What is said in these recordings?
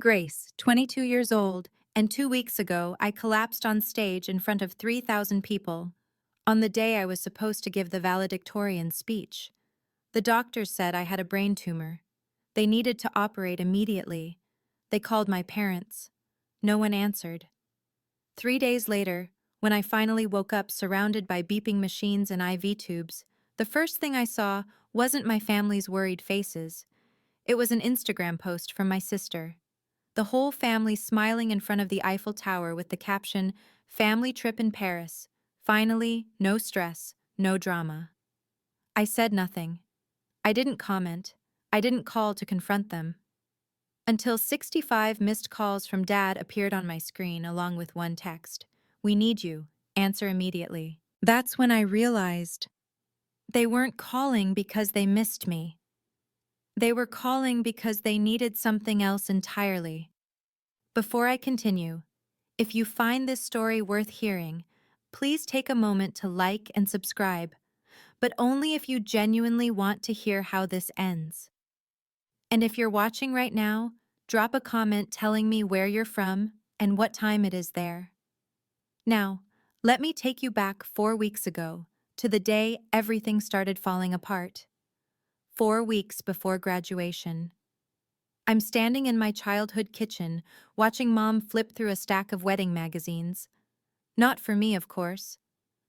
Grace, 22 years old, and 2 weeks ago I collapsed on stage in front of 3,000 people on the day I was supposed to give the valedictorian speech. The doctors said I had a brain tumor. They needed to operate immediately. They called my parents. No one answered. 3 days later, when I finally woke up surrounded by beeping machines and IV tubes, the first thing I saw wasn't my family's worried faces. It was an Instagram post from my sister. The whole family smiling in front of the Eiffel Tower with the caption, "Family trip in Paris. Finally, no stress, no drama." I said nothing. I didn't comment. I didn't call to confront them. Until 65 missed calls from Dad appeared on my screen along with one text. "We need you. Answer immediately." That's when I realized they weren't calling because they missed me. They were calling because they needed something else entirely. Before I continue, if you find this story worth hearing, please take a moment to like and subscribe, but only if you genuinely want to hear how this ends. And if you're watching right now, drop a comment telling me where you're from and what time it is there. Now, let me take you back 4 weeks ago, to the day everything started falling apart. 4 weeks before graduation. I'm standing in my childhood kitchen, watching Mom flip through a stack of wedding magazines. Not for me, of course.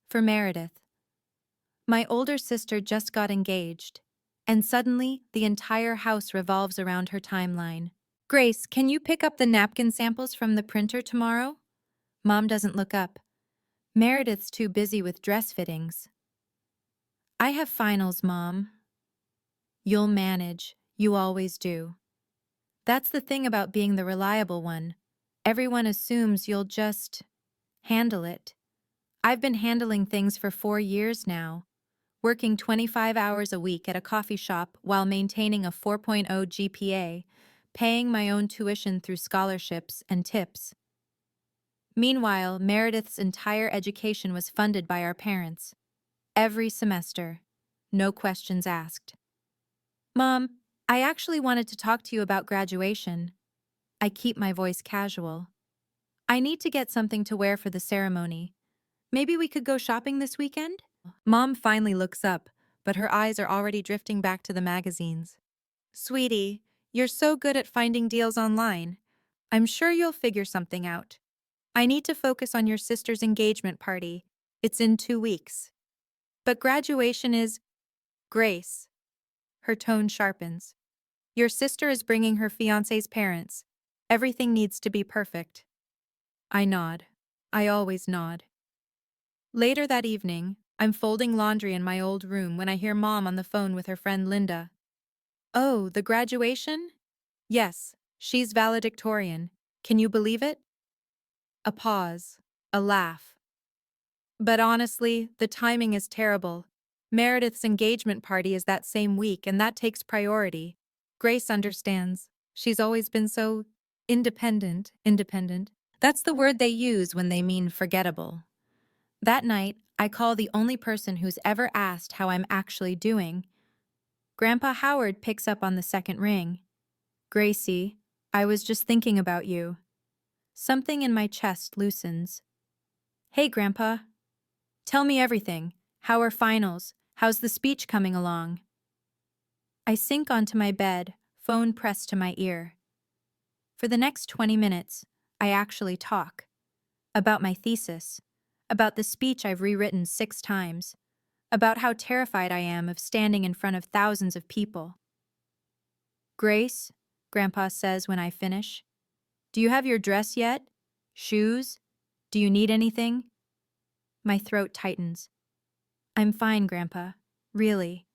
For Meredith. My older sister just got engaged, and suddenly the entire house revolves around her timeline. "Grace, can you pick up the napkin samples from the printer tomorrow?" Mom doesn't look up. Meredith's too busy with dress fittings. "I have finals, Mom." "You'll manage. You always do." That's the thing about being the reliable one. Everyone assumes you'll just handle it. I've been handling things for 4 years now, working 25 hours a week at a coffee shop while maintaining a 4.0 GPA, paying my own tuition through scholarships and tips. Meanwhile, Meredith's entire education was funded by our parents. Every semester. No questions asked. "Mom, I actually wanted to talk to you about graduation." I keep my voice casual. "I need to get something to wear for the ceremony. Maybe we could go shopping this weekend?" Mom finally looks up, but her eyes are already drifting back to the magazines. "Sweetie, you're so good at finding deals online. I'm sure you'll figure something out. I need to focus on your sister's engagement party. It's in 2 weeks. But graduation is..." "Grace." Her tone sharpens. "Your sister is bringing her fiancé's parents. Everything needs to be perfect." I nod. I always nod. Later that evening, I'm folding laundry in my old room when I hear Mom on the phone with her friend Linda. "Oh, the graduation?" "Yes, she's valedictorian. Can you believe it?" A pause. A laugh. "But honestly, the timing is terrible. Meredith's engagement party is that same week, and that takes priority. Grace understands. She's always been so independent. Independent. That's the word they use when they mean forgettable." That night, I call the only person who's ever asked how I'm actually doing. Grandpa Howard picks up on the second ring. "Gracie, I was just thinking about you." Something in my chest loosens. "Hey, Grandpa. Tell me everything. How are finals? How's the speech coming along?" I sink onto my bed, phone pressed to my ear. For the next 20 minutes, I actually talk. About my thesis. About the speech I've rewritten 6 times. About how terrified I am of standing in front of thousands of people. "Grace," Grandpa says when I finish, "do you have your dress yet? Shoes? Do you need anything?" My throat tightens. "I'm fine, Grandpa. Really."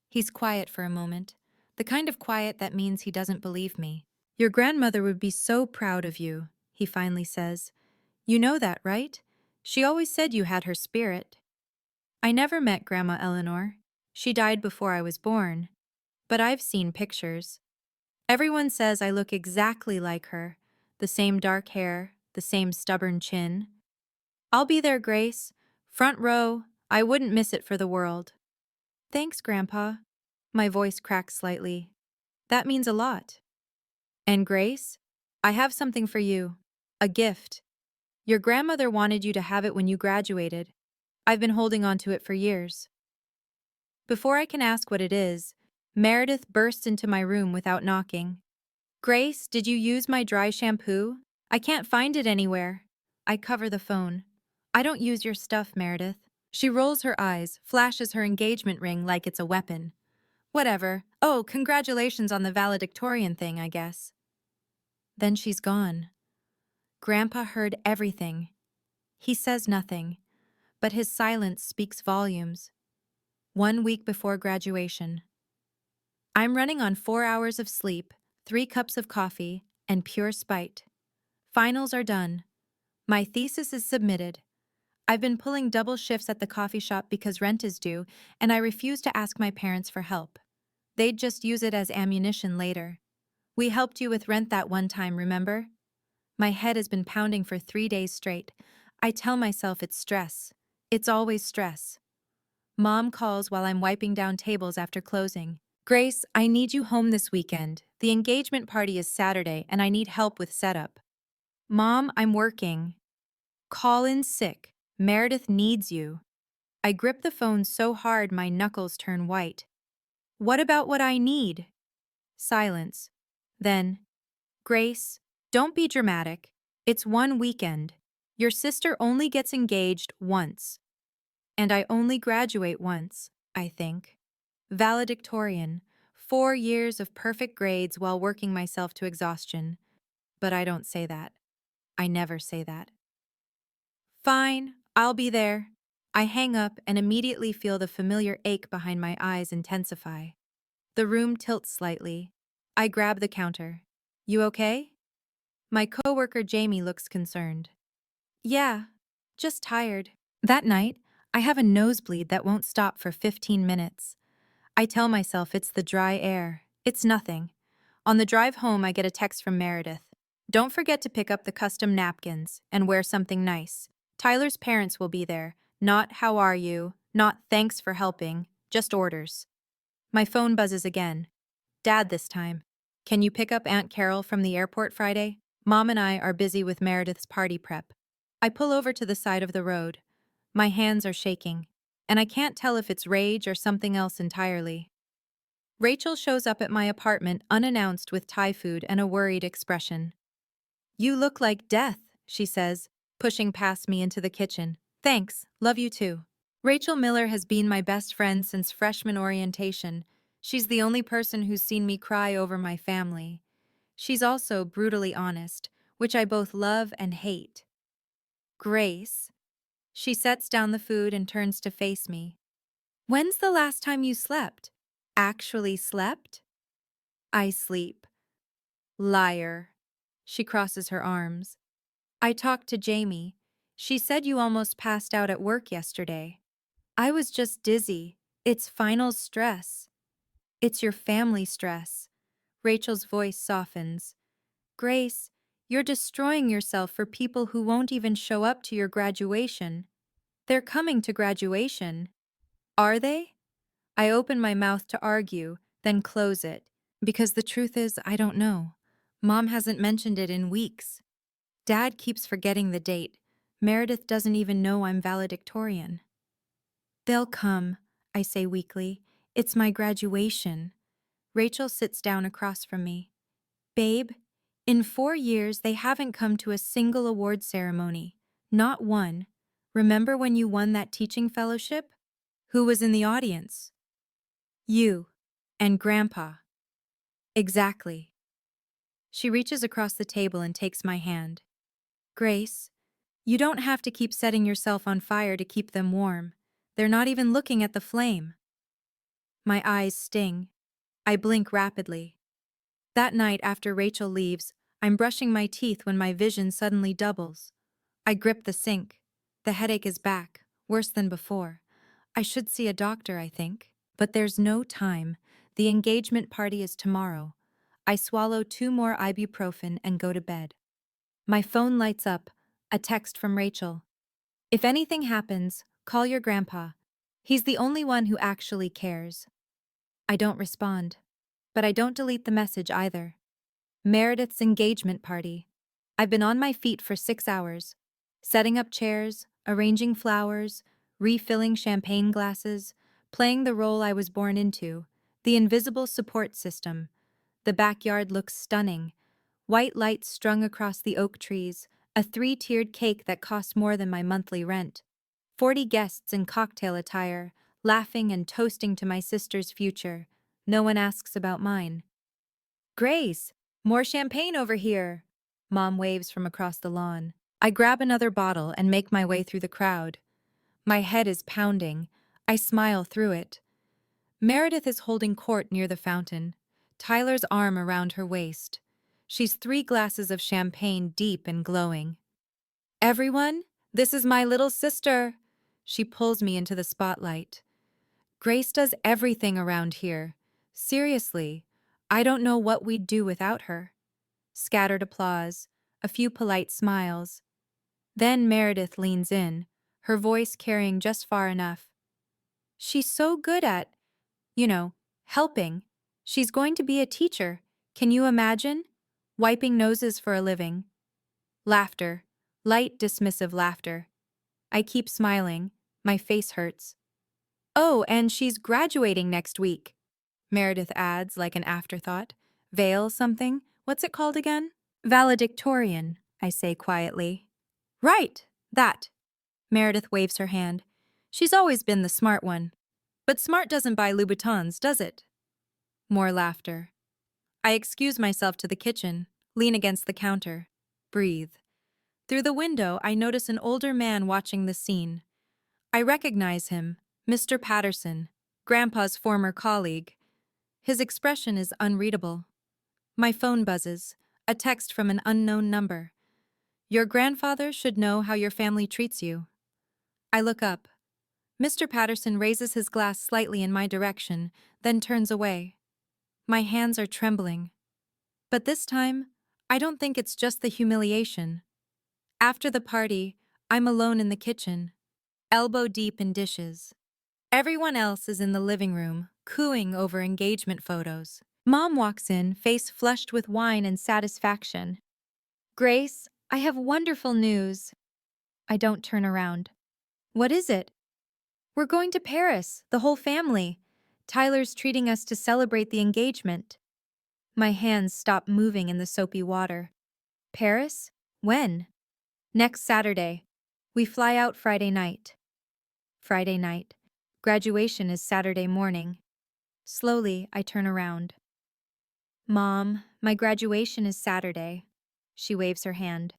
He's quiet for a moment, the kind of quiet that means he doesn't believe me. "Your grandmother would be so proud of you," he finally says. "You know that, right? She always said you had her spirit." I never met Grandma Eleanor. She died before I was born. But I've seen pictures. Everyone says I look exactly like her. The same dark hair, the same stubborn chin. "I'll be there, Grace. Front row. I wouldn't miss it for the world." "Thanks, Grandpa." My voice cracks slightly. "That means a lot." And Grace, I have something for you. A gift. Your grandmother wanted you to have it when you graduated. I've been holding on to it for years. Before I can ask what it is, Meredith bursts into my room without knocking. Grace, did you use my dry shampoo? I can't find it anywhere. I cover the phone. I don't use your stuff, Meredith. She rolls her eyes, flashes her engagement ring like it's a weapon. Whatever. Oh, congratulations on the valedictorian thing, I guess. Then she's gone. Grandpa heard everything. He says nothing, but his silence speaks volumes. 1 week before graduation. I'm running on 4 hours of sleep, 3 cups of coffee, and pure spite. Finals are done. My thesis is submitted. I've been pulling double shifts at the coffee shop because rent is due, and I refuse to ask my parents for help. They'd just use it as ammunition later. We helped you with rent that one time, remember? My head has been pounding for 3 days straight. I tell myself it's stress. It's always stress. Mom calls while I'm wiping down tables after closing. Grace, I need you home this weekend. The engagement party is Saturday and I need help with setup. Mom, I'm working. Call in sick. Meredith needs you. I grip the phone so hard my knuckles turn white. What about what I need? Silence. Then, Grace, don't be dramatic. It's one weekend. Your sister only gets engaged once. And I only graduate once, I think. Valedictorian. 4 years of perfect grades while working myself to exhaustion. But I don't say that. I never say that. Fine, I'll be there. I hang up and immediately feel the familiar ache behind my eyes intensify. The room tilts slightly. I grab the counter. You okay? My coworker Jamie looks concerned. Yeah, just tired. That night, I have a nosebleed that won't stop for 15 minutes. I tell myself it's the dry air. It's nothing. On the drive home, I get a text from Meredith. Don't forget to pick up the custom napkins and wear something nice. Tyler's parents will be there. Not how are you, not thanks for helping, just orders. My phone buzzes again. Dad this time. Can you pick up Aunt Carol from the airport Friday? Mom and I are busy with Meredith's party prep. I pull over to the side of the road. My hands are shaking, and I can't tell if it's rage or something else entirely. Rachel shows up at my apartment unannounced with Thai food and a worried expression. You look like death, she says, pushing past me into the kitchen. Thanks, love you too. Rachel Miller has been my best friend since freshman orientation. She's the only person who's seen me cry over my family. She's also brutally honest, which I both love and hate. Grace. She sets down the food and turns to face me. When's the last time you slept? Actually slept? I sleep. Liar. She crosses her arms. I talked to Jamie. She said you almost passed out at work yesterday. I was just dizzy. It's finals stress. It's your family stress. Rachel's voice softens. Grace, you're destroying yourself for people who won't even show up to your graduation. They're coming to graduation. Are they? I open my mouth to argue, then close it. Because the truth is, I don't know. Mom hasn't mentioned it in weeks. Dad keeps forgetting the date. Meredith doesn't even know I'm valedictorian. They'll come, I say weakly. It's my graduation. Rachel sits down across from me. Babe, in 4 years they haven't come to a single award ceremony. Not one. Remember when you won that teaching fellowship? Who was in the audience? You. And Grandpa. Exactly. She reaches across the table and takes my hand. Grace, you don't have to keep setting yourself on fire to keep them warm. They're not even looking at the flame. My eyes sting. I blink rapidly. That night after Rachel leaves, I'm brushing my teeth when my vision suddenly doubles. I grip the sink. The headache is back, worse than before. I should see a doctor, I think. But there's no time. The engagement party is tomorrow. I swallow 2 more ibuprofen and go to bed. My phone lights up, a text from Rachel. If anything happens, call your grandpa. He's the only one who actually cares. I don't respond. But I don't delete the message either. Meredith's engagement party. I've been on my feet for 6 hours, setting up chairs, arranging flowers, refilling champagne glasses, playing the role I was born into, the invisible support system. The backyard looks stunning. White lights strung across the oak trees, a three-tiered cake that cost more than my monthly rent. 40 guests in cocktail attire, laughing and toasting to my sister's future. No one asks about mine. Grace, more champagne over here. Mom waves from across the lawn. I grab another bottle and make my way through the crowd. My head is pounding. I smile through it. Meredith is holding court near the fountain, Tyler's arm around her waist. She's 3 glasses of champagne deep and glowing. Everyone, this is my little sister. She pulls me into the spotlight. Grace does everything around here. Seriously, I don't know what we'd do without her. Scattered applause, a few polite smiles. Then Meredith leans in, her voice carrying just far enough. She's so good at, helping. She's going to be a teacher. Can you imagine? Wiping noses for a living. Laughter. Light, dismissive laughter. I keep smiling. My face hurts. Oh, and she's graduating next week. Meredith adds like an afterthought. Veil something? What's it called again? Valedictorian, I say quietly. Right, that. Meredith waves her hand. She's always been the smart one. But smart doesn't buy Louboutins, does it? More laughter. I excuse myself to the kitchen, lean against the counter, breathe. Through the window, I notice an older man watching the scene. I recognize him, Mr. Patterson, Grandpa's former colleague. His expression is unreadable. My phone buzzes, a text from an unknown number. Your grandfather should know how your family treats you. I look up. Mr. Patterson raises his glass slightly in my direction, then turns away. My hands are trembling. But this time, I don't think it's just the humiliation. After the party, I'm alone in the kitchen, elbow deep in dishes. Everyone else is in the living room, cooing over engagement photos. Mom walks in, face flushed with wine and satisfaction. Grace, I have wonderful news. I don't turn around. What is it? We're going to Paris, the whole family. Tyler's treating us to celebrate the engagement. My hands stop moving in the soapy water. Paris? When? Next Saturday. We fly out Friday night. Friday night. Graduation is Saturday morning. Slowly, I turn around. Mom, my graduation is Saturday. She waves her hand.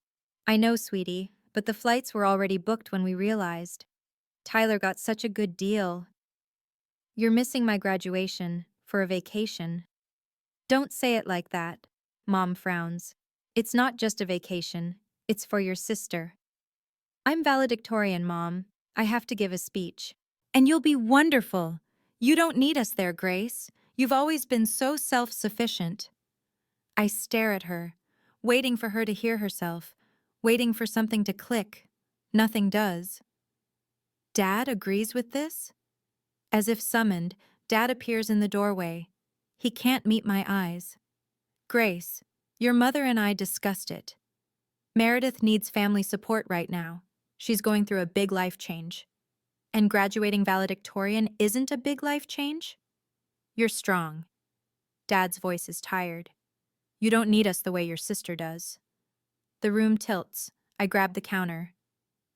I know, sweetie, but the flights were already booked when we realized. Tyler got such a good deal. You're missing my graduation for a vacation. Don't say it like that. Mom frowns. It's not just a vacation. It's for your sister. I'm valedictorian, Mom. I have to give a speech. And you'll be wonderful. You don't need us there, Grace. You've always been so self-sufficient. I stare at her, waiting for her to hear herself, waiting for something to click. Nothing does. Dad agrees with this? As if summoned, Dad appears in the doorway. He can't meet my eyes. Grace, your mother and I discussed it. Meredith needs family support right now. She's going through a big life change. And graduating valedictorian isn't a big life change? You're strong. Dad's voice is tired. You don't need us the way your sister does. The room tilts. I grab the counter.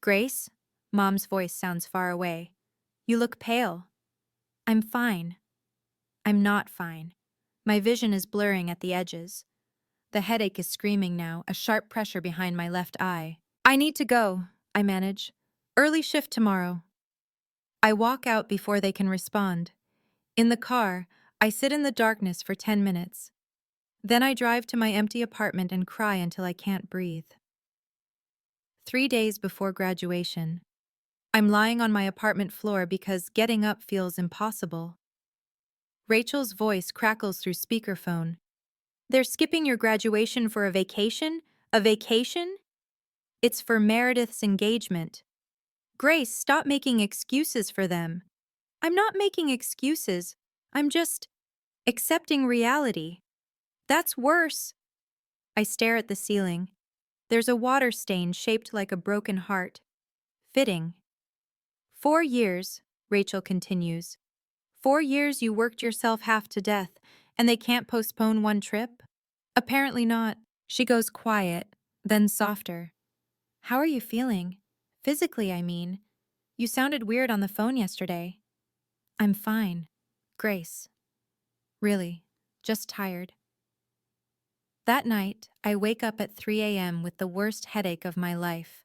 Grace? Mom's voice sounds far away. You look pale. I'm fine. I'm not fine. My vision is blurring at the edges. The headache is screaming now, a sharp pressure behind my left eye. I need to go, I manage. Early shift tomorrow. I walk out before they can respond. In the car, I sit in the darkness for 10 minutes. Then I drive to my empty apartment and cry until I can't breathe. 3 days before graduation. I'm lying on my apartment floor because getting up feels impossible. Rachel's voice crackles through speakerphone. They're skipping your graduation for a vacation? A vacation? It's for Meredith's engagement. Grace, stop making excuses for them. I'm not making excuses. I'm just accepting reality. That's worse. I stare at the ceiling. There's a water stain shaped like a broken heart. Fitting. 4 years, Rachel continues. 4 years you worked yourself half to death, and they can't postpone one trip? Apparently not. She goes quiet, then softer. How are you feeling? Physically, I mean. You sounded weird on the phone yesterday. I'm fine. Grace. Really, just tired. That night, I wake up at 3 a.m. with the worst headache of my life.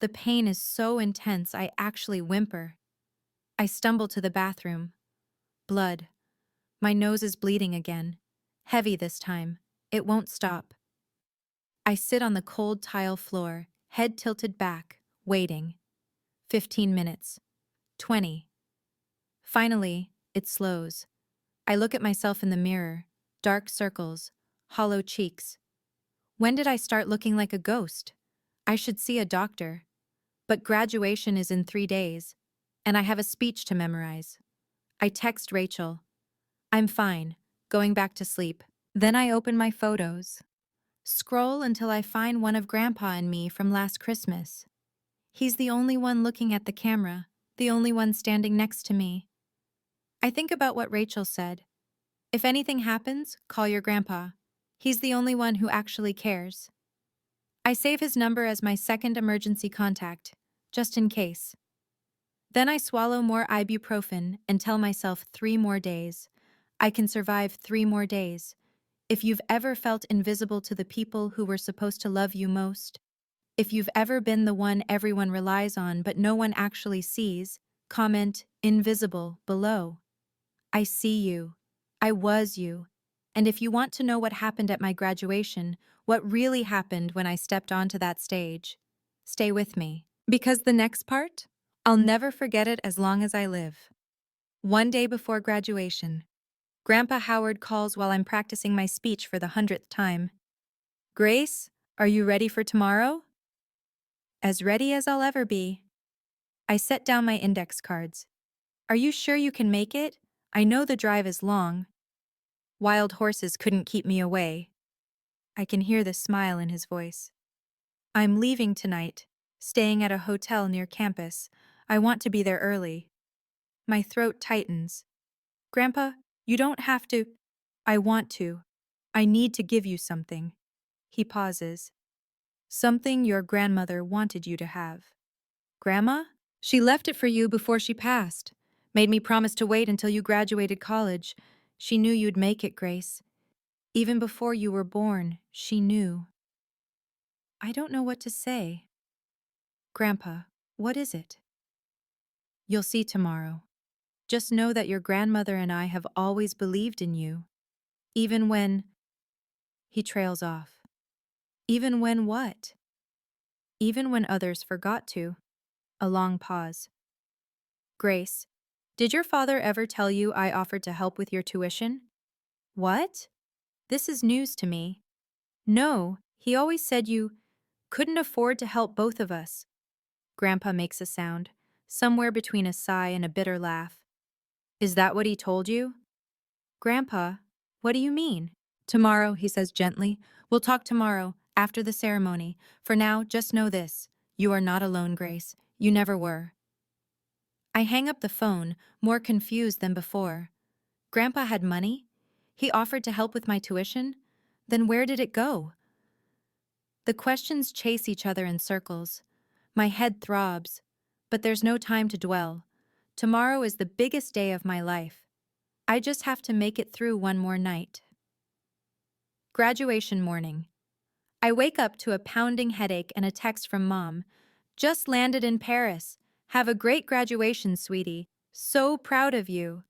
The pain is so intense I actually whimper. I stumble to the bathroom. Blood. My nose is bleeding again. Heavy this time. It won't stop. I sit on the cold tile floor, head tilted back, waiting. 15 minutes. 20. Finally, it slows. I look at myself in the mirror. Dark circles. Hollow cheeks. When did I start looking like a ghost? I should see a doctor. But graduation is in 3 days, and I have a speech to memorize. I text Rachel. I'm fine, going back to sleep. Then I open my photos. Scroll until I find one of Grandpa and me from last Christmas. He's the only one looking at the camera, the only one standing next to me. I think about what Rachel said. If anything happens, call your grandpa. He's the only one who actually cares. I save his number as my second emergency contact, just in case. Then I swallow more ibuprofen and tell myself 3 more days. I can survive 3 more days. If you've ever felt invisible to the people who were supposed to love you most, if you've ever been the one everyone relies on but no one actually sees, comment invisible below. I see you. I was you. And if you want to know what happened at my graduation, what really happened when I stepped onto that stage, stay with me. Because the next part, I'll never forget it as long as I live. One day before graduation, Grandpa Howard calls while I'm practicing my speech for the 100th time. Grace, are you ready for tomorrow? As ready as I'll ever be. I set down my index cards. Are you sure you can make it? I know the drive is long. Wild horses couldn't keep me away. I can hear the smile in his voice. I'm leaving tonight, staying at a hotel near campus. I want to be there early. My throat tightens. Grandpa, you don't have to. I want to. I need to give you something. He pauses. Something your grandmother wanted you to have. Grandma? She left it for you before she passed. Made me promise to wait until you graduated college. She knew you'd make it, Grace. Even before you were born, she knew. I don't know what to say. Grandpa, what is it? You'll see tomorrow. Just know that your grandmother and I have always believed in you. Even when... He trails off. Even when what? Even when others forgot to. A long pause. Grace, did your father ever tell you I offered to help with your tuition? What? This is news to me. No, he always said you couldn't afford to help both of us. Grandpa makes a sound, somewhere between a sigh and a bitter laugh. Is that what he told you? Grandpa, what do you mean? Tomorrow, he says gently. We'll talk tomorrow, after the ceremony. For now, just know this. You are not alone, Grace. You never were. I hang up the phone, more confused than before. Grandpa had money? He offered to help with my tuition? Then where did it go? The questions chase each other in circles. My head throbs. But there's no time to dwell. Tomorrow is the biggest day of my life. I just have to make it through one more night. Graduation morning. I wake up to a pounding headache and a text from Mom. Just landed in Paris. Have a great graduation, sweetie. So proud of you.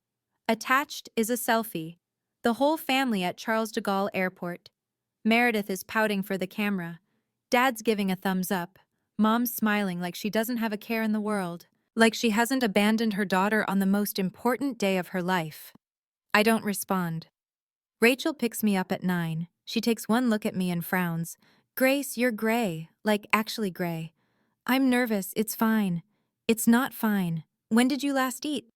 Attached is a selfie. The whole family at Charles de Gaulle Airport. Meredith is pouting for the camera. Dad's giving a thumbs up. Mom's smiling like she doesn't have a care in the world. Like she hasn't abandoned her daughter on the most important day of her life. I don't respond. Rachel picks me up at 9. She takes one look at me and frowns. Grace, you're gray. Like, actually gray. I'm nervous. It's fine. It's not fine. When did you last eat?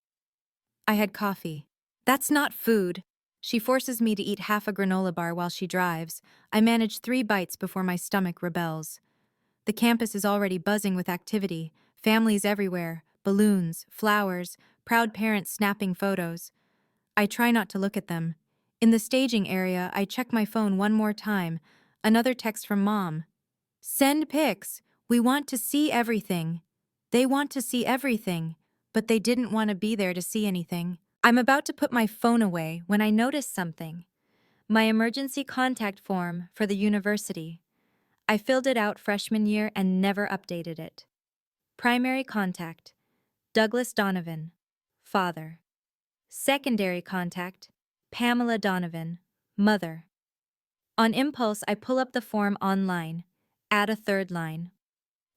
I had coffee. That's not food. She forces me to eat half a granola bar while she drives. I manage 3 bites before my stomach rebels. The campus is already buzzing with activity, families everywhere, balloons, flowers, proud parents snapping photos. I try not to look at them. In the staging area, I check my phone one more time. Another text from Mom. Send pics. We want to see everything. They want to see everything, but they didn't want to be there to see anything. I'm about to put my phone away when I notice something. My emergency contact form for the university. I filled it out freshman year and never updated it. Primary contact, Douglas Donovan, father. Secondary contact, Pamela Donovan, mother. On impulse, I pull up the form online, add a third line.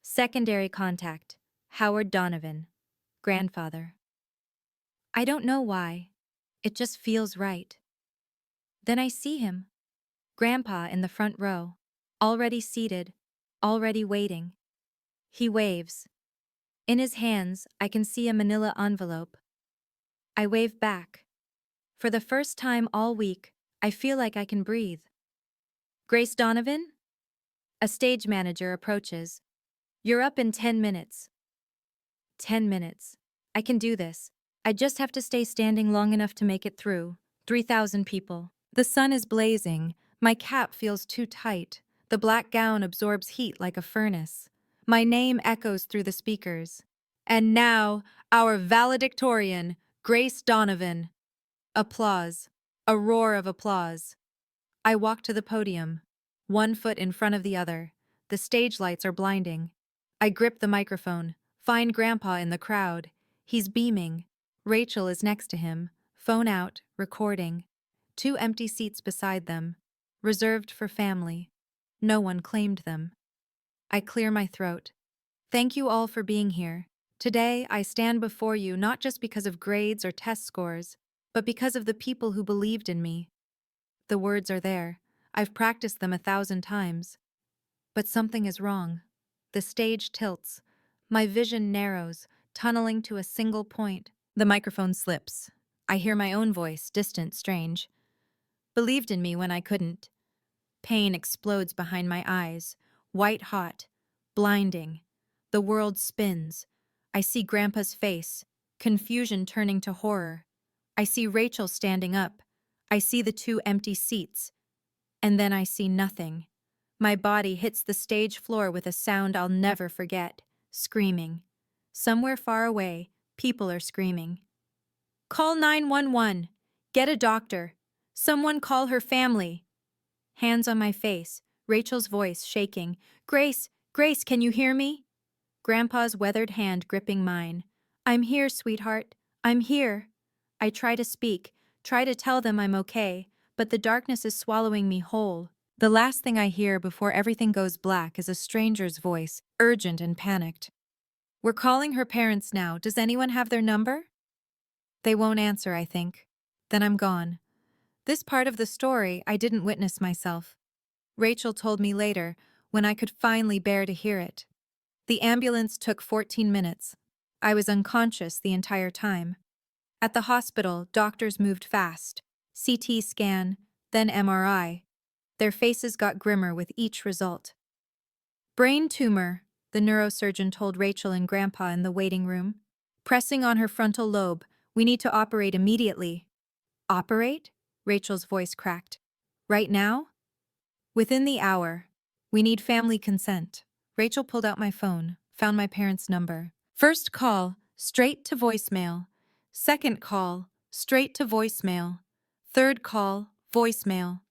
Secondary contact, Howard Donovan, grandfather. I don't know why. It just feels right. Then I see him, Grandpa in the front row, already seated, already waiting. He waves. In his hands, I can see a manila envelope. I wave back. For the first time all week, I feel like I can breathe. Grace Donovan? A stage manager approaches. You're up in 10 minutes. 10 minutes. I can do this. I just have to stay standing long enough to make it through. 3,000 people. The sun is blazing. My cap feels too tight. The black gown absorbs heat like a furnace. My name echoes through the speakers. And now, our valedictorian, Grace Donovan. Applause. A roar of applause. I walk to the podium, one foot in front of the other. The stage lights are blinding. I grip the microphone, find Grandpa in the crowd. He's beaming. Rachel is next to him, phone out, recording. 2 empty seats beside them, reserved for family. No one claimed them. I clear my throat. Thank you all for being here. Today, I stand before you not just because of grades or test scores, but because of the people who believed in me. The words are there. I've practiced them 1,000 times. But something is wrong. The stage tilts. My vision narrows, tunneling to a single point. The microphone slips. I hear my own voice, distant, strange. Believed in me when I couldn't. Pain explodes behind my eyes, white hot, blinding. The world spins. I see Grandpa's face, confusion turning to horror. I see Rachel standing up. I see the 2 empty seats. And then I see nothing. My body hits the stage floor with a sound I'll never forget, screaming. Somewhere far away, people are screaming. Call 911. Get a doctor. Someone call her family. Hands on my face, Rachel's voice shaking. Grace, Grace, can you hear me? Grandpa's weathered hand gripping mine. I'm here, sweetheart. I'm here. I try to speak, try to tell them I'm okay, but the darkness is swallowing me whole. The last thing I hear before everything goes black is a stranger's voice, urgent and panicked. We're calling her parents now. Does anyone have their number? They won't answer, I think. Then I'm gone. This part of the story I didn't witness myself. Rachel told me later, when I could finally bear to hear it. The ambulance took 14 minutes. I was unconscious the entire time. At the hospital, doctors moved fast. CT scan, then MRI. Their faces got grimmer with each result. Brain tumor, the neurosurgeon told Rachel and Grandpa in the waiting room. Pressing on her frontal lobe, we need to operate immediately. Operate? Rachel's voice cracked. Right now? Within the hour. We need family consent. Rachel pulled out my phone, found my parents' number. First call, straight to voicemail. Second call, straight to voicemail. Third call, voicemail.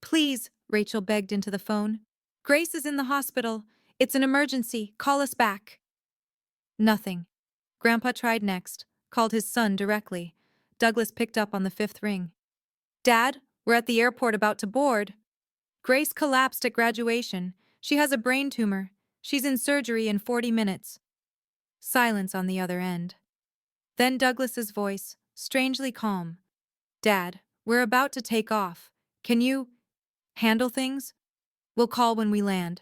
Please, Rachel begged into the phone. Grace is in the hospital. It's an emergency. Call us back. Nothing. Grandpa tried next, called his son directly. Douglas picked up on the 5th ring. Dad, we're at the airport about to board. Grace collapsed at graduation. She has a brain tumor. She's in surgery in 40 minutes. Silence on the other end. Then Douglas's voice, strangely calm. Dad, we're about to take off. Can you handle things? We'll call when we land.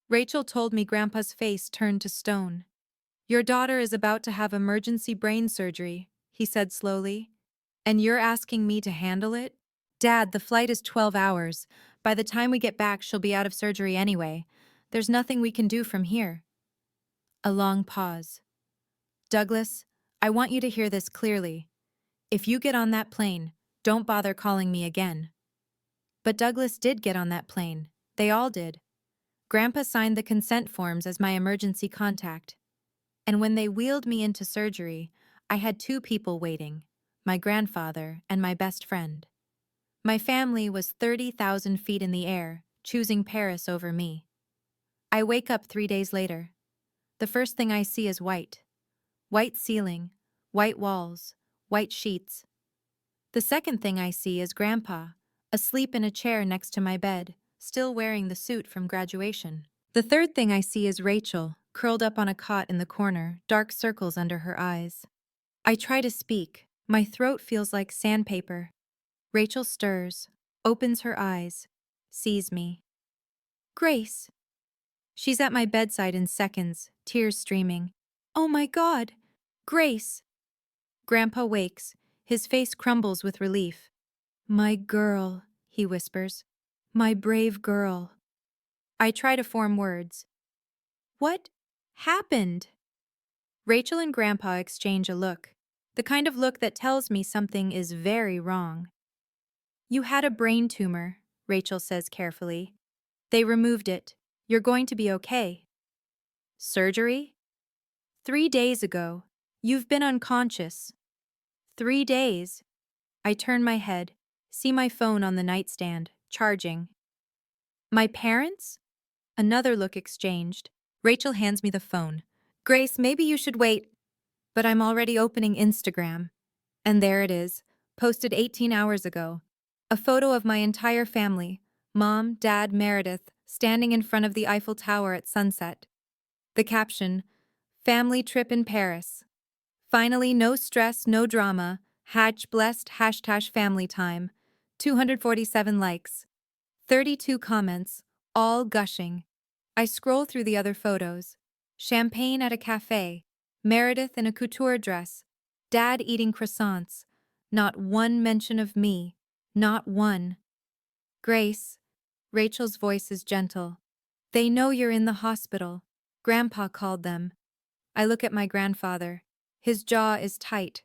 Rachel told me Grandpa's face turned to stone. Your daughter is about to have emergency brain surgery, he said slowly. And you're asking me to handle it? Dad, the flight is 12 hours. By the time we get back, she'll be out of surgery anyway. There's nothing we can do from here. A long pause. Douglas, I want you to hear this clearly. If you get on that plane, don't bother calling me again. But Douglas did get on that plane. They all did. Grandpa signed the consent forms as my emergency contact. And when they wheeled me into surgery, I had two people waiting, my grandfather and my best friend. My family was 30,000 feet in the air, choosing Paris over me. I wake up 3 days later. The first thing I see is white. White ceiling, white walls, white sheets. The second thing I see is Grandpa, asleep in a chair next to my bed, still wearing the suit from graduation. The third thing I see is Rachel, curled up on a cot in the corner, dark circles under her eyes. I try to speak. My throat feels like sandpaper. Rachel stirs, opens her eyes, sees me. Grace. She's at my bedside in seconds, tears streaming. Oh my God! Grace! Grandpa wakes, his face crumbles with relief. My girl, he whispers. My brave girl. I try to form words. What happened? Rachel and Grandpa exchange a look, the kind of look that tells me something is very wrong. You had a brain tumor, Rachel says carefully. They removed it. You're going to be okay. Surgery? 3 days ago. You've been unconscious. 3 days. I turn my head, see my phone on the nightstand, charging. My parents? Another look exchanged. Rachel hands me the phone. Grace, maybe you should wait. But I'm already opening Instagram. And there it is, posted 18 hours ago. A photo of my entire family, Mom, Dad, Meredith, standing in front of the Eiffel Tower at sunset. The caption, Family trip in Paris. Finally, no stress, no drama. Blessed hashtag family time. 247 likes. 32 comments, all gushing. I scroll through the other photos. Champagne at a cafe. Meredith in a couture dress. Dad eating croissants. Not one mention of me. Not one. Grace. Rachel's voice is gentle. They know you're in the hospital. Grandpa called them. I look at my grandfather. His jaw is tight.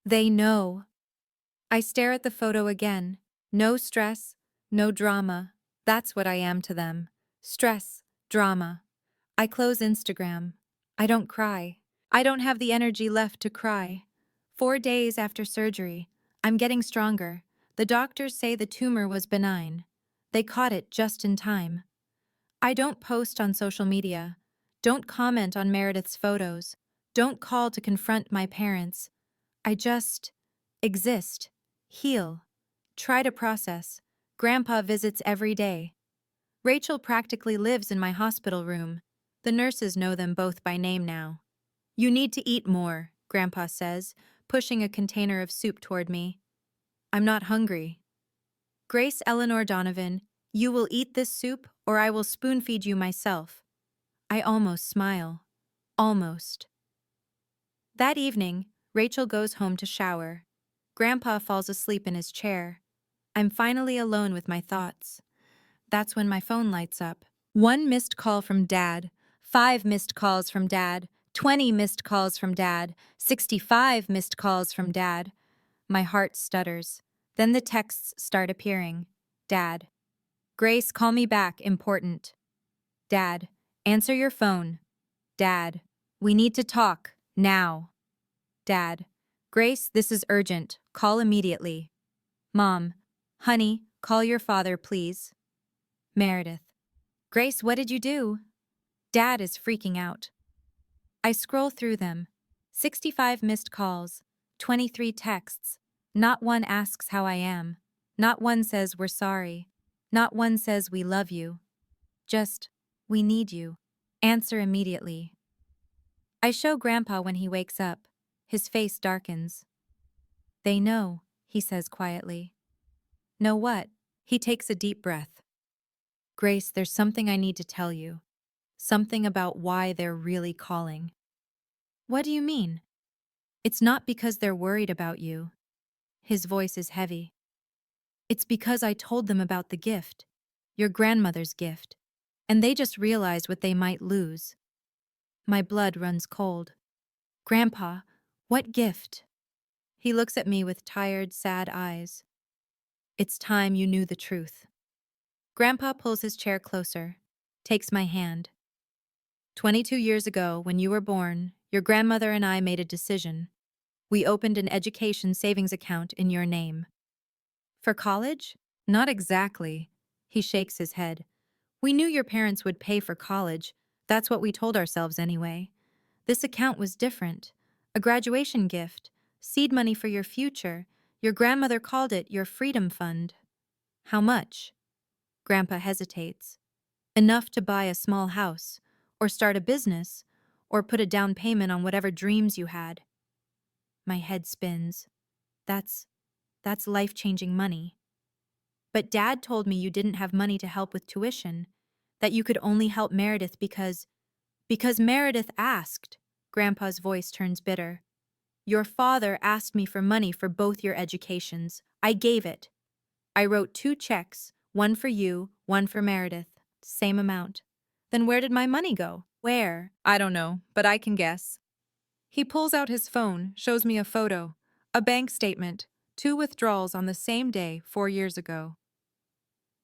They know. I stare at the photo again. No stress, no drama. That's what I am to them. Stress, drama. I close Instagram. I don't cry. I don't have the energy left to cry. 4 days after surgery, I'm getting stronger. The doctors say the tumor was benign. They caught it just in time. I don't post on social media. Don't comment on Meredith's photos. Don't call to confront my parents. I just exist, heal, try to process. Grandpa visits every day. Rachel practically lives in my hospital room. The nurses know them both by name now. You need to eat more, Grandpa says, pushing a container of soup toward me. I'm not hungry. Grace Eleanor Donovan, you will eat this soup or I will spoon feed you myself. I almost smile. Almost. That evening, Rachel goes home to shower. Grandpa falls asleep in his chair. I'm finally alone with my thoughts. That's when my phone lights up. 1 missed call from Dad, 5 missed calls from Dad, 20 missed calls from Dad, 65 missed calls from Dad. My heart stutters. Then the texts start appearing. Dad. Grace, call me back, important. Dad. Answer your phone. Dad. We need to talk, now. Dad. Grace, this is urgent. Call immediately. Mom. Honey, call your father, please. Meredith. Grace, what did you do? Dad is freaking out. I scroll through them. 65 missed calls. 23 texts. Not one asks how I am. Not one says we're sorry. Not one says we love you. Just, we need you. Answer immediately. I show Grandpa when he wakes up. His face darkens. They know, he says quietly. Know what? He takes a deep breath. Grace, there's something I need to tell you. Something about why they're really calling. What do you mean? It's not because they're worried about you. His voice is heavy. It's because I told them about the gift, your grandmother's gift, and they just realized what they might lose. My blood runs cold. Grandpa, what gift? He looks at me with tired, sad eyes. It's time you knew the truth. Grandpa pulls his chair closer, takes my hand. 22 years ago, when you were born, your grandmother and I made a decision. We opened an education savings account in your name. For college? Not exactly. He shakes his head. We knew your parents would pay for college. That's what we told ourselves anyway. This account was different. A graduation gift, seed money for your future. Your grandmother called it your freedom fund. How much? Grandpa hesitates. Enough to buy a small house, or start a business, or put a down payment on whatever dreams you had. My head spins. That's life-changing money. But Dad told me you didn't have money to help with tuition, that you could only help Meredith because Meredith asked. Grandpa's voice turns bitter. Your father asked me for money for both your educations. I gave it. I wrote 2 checks, one for you, one for Meredith. Same amount. Then where did my money go? Where? I don't know, but I can guess. He pulls out his phone, shows me a photo, a bank statement, 2 withdrawals on the same day 4 years ago.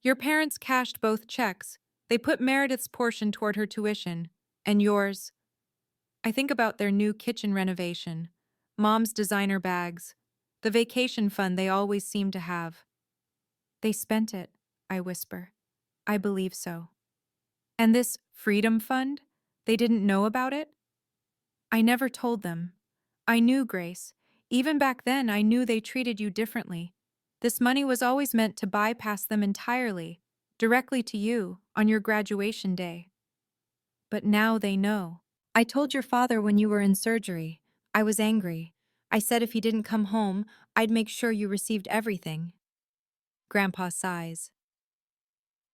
Your parents cashed both checks. They put Meredith's portion toward her tuition, and yours. I think about their new kitchen renovation, Mom's designer bags, the vacation fund they always seem to have. They spent it, I whisper. I believe so. And this freedom fund? They didn't know about it? I never told them. I knew, Grace. Even back then, I knew they treated you differently. This money was always meant to bypass them entirely, directly to you, on your graduation day. But now they know. I told your father when you were in surgery. I was angry. I said if he didn't come home, I'd make sure you received everything. Grandpa sighs.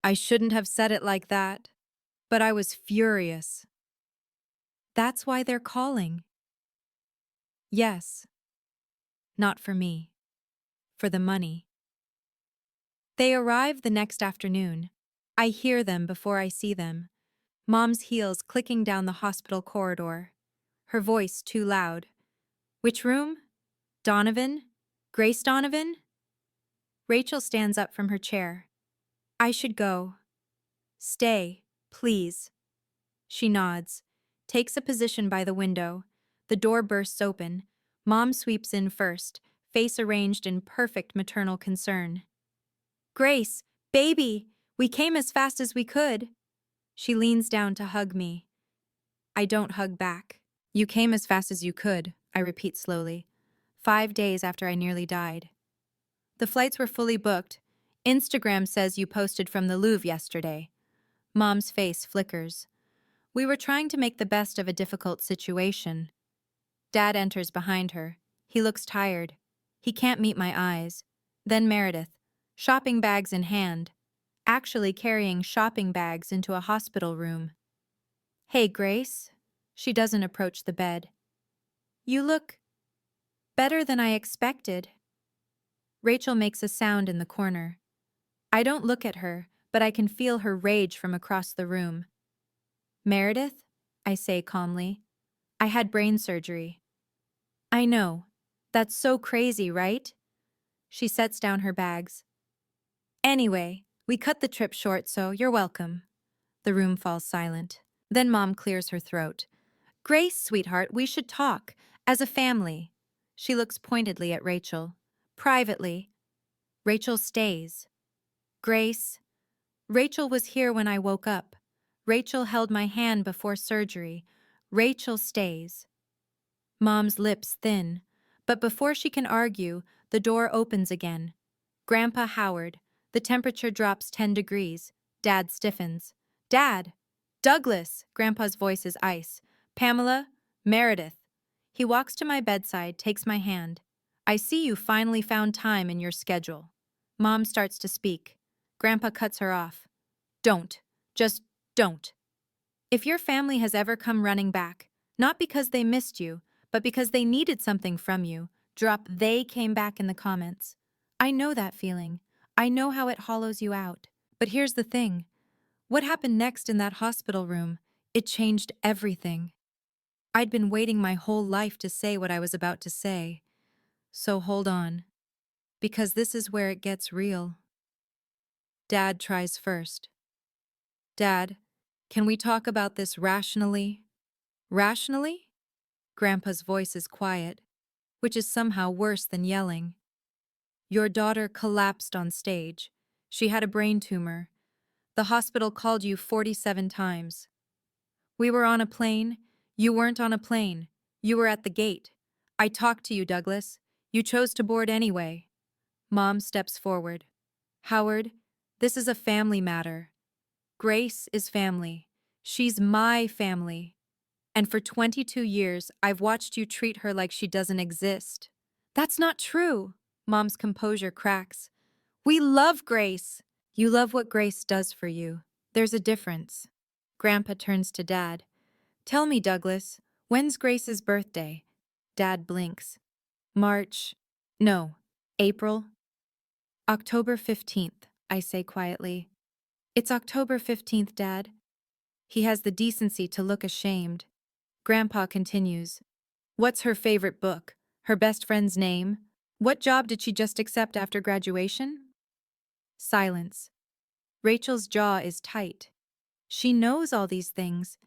I shouldn't have said it like that, but I was furious. That's why they're calling. Yes. Not for me. For the money. They arrive the next afternoon. I hear them before I see them. Mom's heels clicking down the hospital corridor. Her voice too loud. Which room? Donovan? Grace Donovan? Rachel stands up from her chair. I should go. Stay, please. She nods, takes a position by the window. The door bursts open. Mom sweeps in first, face arranged in perfect maternal concern. Grace, baby, we came as fast as we could. She leans down to hug me. I don't hug back. You came as fast as you could, I repeat slowly. 5 days after I nearly died. The flights were fully booked. Instagram says you posted from the Louvre yesterday. Mom's face flickers. We were trying to make the best of a difficult situation. Dad enters behind her. He looks tired. He can't meet my eyes. Then Meredith, shopping bags in hand, actually carrying shopping bags into a hospital room. Hey, Grace. She doesn't approach the bed. You look better than I expected. Rachel makes a sound in the corner. I don't look at her, but I can feel her rage from across the room. Meredith, I say calmly, I had brain surgery. I know. That's so crazy, right? She sets down her bags. Anyway, we cut the trip short, so you're welcome. The room falls silent. Then Mom clears her throat. Grace, sweetheart, we should talk. As a family. She looks pointedly at Rachel. Privately. Rachel stays. Grace. Rachel was here when I woke up. Rachel held my hand before surgery. Rachel stays. Mom's lips thin, but before she can argue, the door opens again. Grandpa Howard. The temperature drops 10 degrees. Dad stiffens. Dad! Douglas! Grandpa's voice is ice. Pamela? Meredith. He walks to my bedside, takes my hand. I see you finally found time in your schedule. Mom starts to speak. Grandpa cuts her off. Don't. Just don't. If your family has ever come running back, not because they missed you, but because they needed something from you, Drop "they" came back in the comments. I know that feeling. I know how it hollows you out. But here's the thing. What happened next in that hospital room? It changed everything. I'd been waiting my whole life to say what I was about to say. So hold on. Because this is where it gets real. Dad tries first. Dad, can we talk about this rationally? Rationally? Grandpa's voice is quiet, which is somehow worse than yelling. Your daughter collapsed on stage. She had a brain tumor. The hospital called you 47 times. We were on a plane. You weren't on a plane. You were at the gate. I talked to you, Douglas. You chose to board anyway. Mom steps forward. Howard, this is a family matter. Grace is family. She's my family. And for 22 years, I've watched you treat her like she doesn't exist. That's not true. Mom's composure cracks. We love Grace. You love what Grace does for you. There's a difference. Grandpa turns to Dad. Tell me, Douglas, when's Grace's birthday? Dad blinks. March. No. April. October 15th, I say quietly. It's October 15th, Dad. He has the decency to look ashamed. Grandpa continues. What's her favorite book? Her best friend's name? What job did she just accept after graduation? Silence. Rachel's jaw is tight. She knows all these things.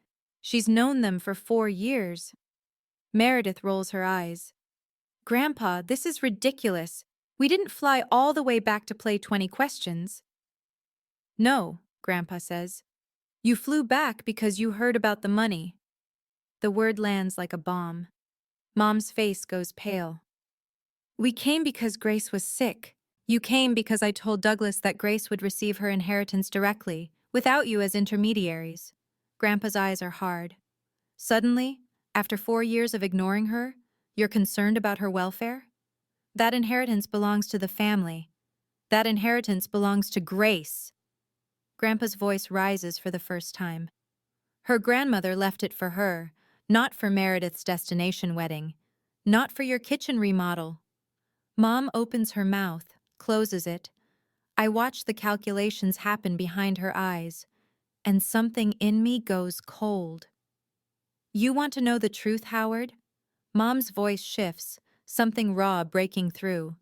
She's known them for 4 years. Meredith rolls her eyes. Grandpa, this is ridiculous. We didn't fly all the way back to play 20 questions. No, Grandpa says. You flew back because you heard about the money. The word lands like a bomb. Mom's face goes pale. We came because Grace was sick. You came because I told Douglas that Grace would receive her inheritance directly, without you as intermediaries. Grandpa's eyes are hard. Suddenly, after 4 years of ignoring her, you're concerned about her welfare? That inheritance belongs to the family. That inheritance belongs to Grace. Grandpa's voice rises for the first time. Her grandmother left it for her, not for Meredith's destination wedding, not for your kitchen remodel. Mom opens her mouth, closes it. I watch the calculations happen behind her eyes, and something in me goes cold. You want to know the truth, Howard? Mom's voice shifts, something raw breaking through.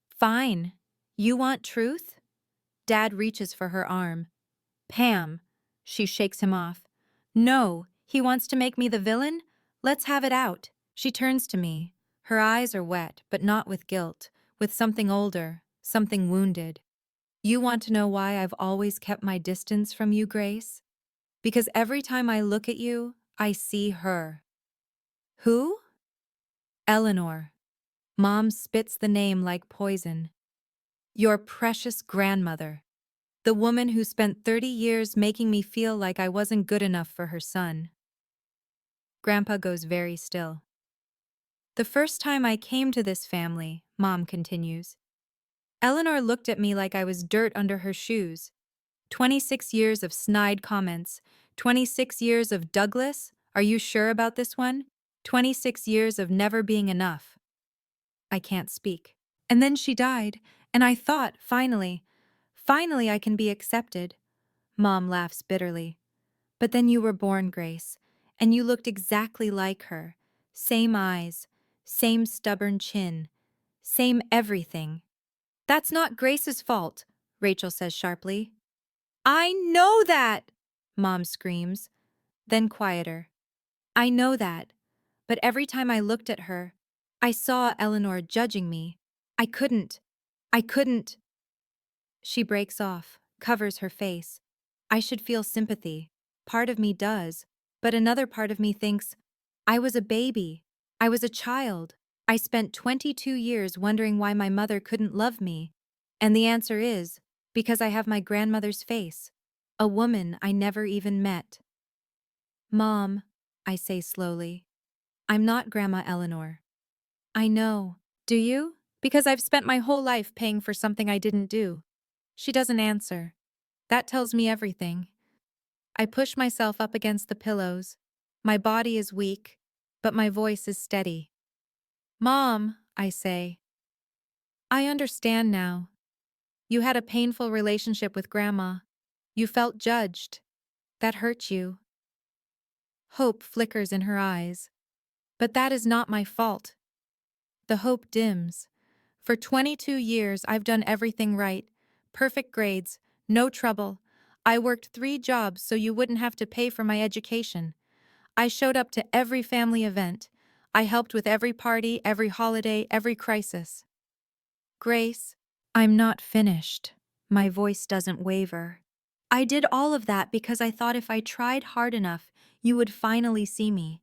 Fine. You want truth? Dad reaches for her arm. Pam. She shakes him off. No, he wants to make me the villain? Let's have it out. She turns to me. Her eyes are wet, but not with guilt, with something older, something wounded. You want to know why I've always kept my distance from you, Grace? Because every time I look at you, I see her. Who? Eleanor. Mom spits the name like poison. Your precious grandmother. The woman who spent 30 years making me feel like I wasn't good enough for her son. Grandpa goes very still. The first time I came to this family, Mom continues, Eleanor looked at me like I was dirt under her shoes. 26 years of snide comments. 26 years of Douglas, are you sure about this one? 26 years of never being enough. I can't speak. And then she died, and I thought, finally I can be accepted. Mom laughs bitterly. But then you were born, Grace, and you looked exactly like her. Same eyes, same stubborn chin, same everything. That's not Grace's fault, Rachel says sharply. I know that, Mom screams, then quieter. I know that, but every time I looked at her, I saw Eleanor judging me. I couldn't. She breaks off, covers her face. I should feel sympathy. Part of me does, but another part of me thinks, I was a baby. I was a child. I spent 22 years wondering why my mother couldn't love me. And the answer is, because I have my grandmother's face. A woman I never even met. Mom, I say slowly, I'm not Grandma Eleanor. I know. Do you? Because I've spent my whole life paying for something I didn't do. She doesn't answer. That tells me everything. I push myself up against the pillows. My body is weak, but my voice is steady. Mom, I say. I understand now. You had a painful relationship with Grandma. You felt judged. That hurt you. Hope flickers in her eyes. But that is not my fault. The hope dims. For 22 years, I've done everything right. Perfect grades, no trouble. I worked 3 jobs so you wouldn't have to pay for my education. I showed up to every family event. I helped with every party, every holiday, every crisis. Grace, I'm not finished. My voice doesn't waver. I did all of that because I thought if I tried hard enough, you would finally see me.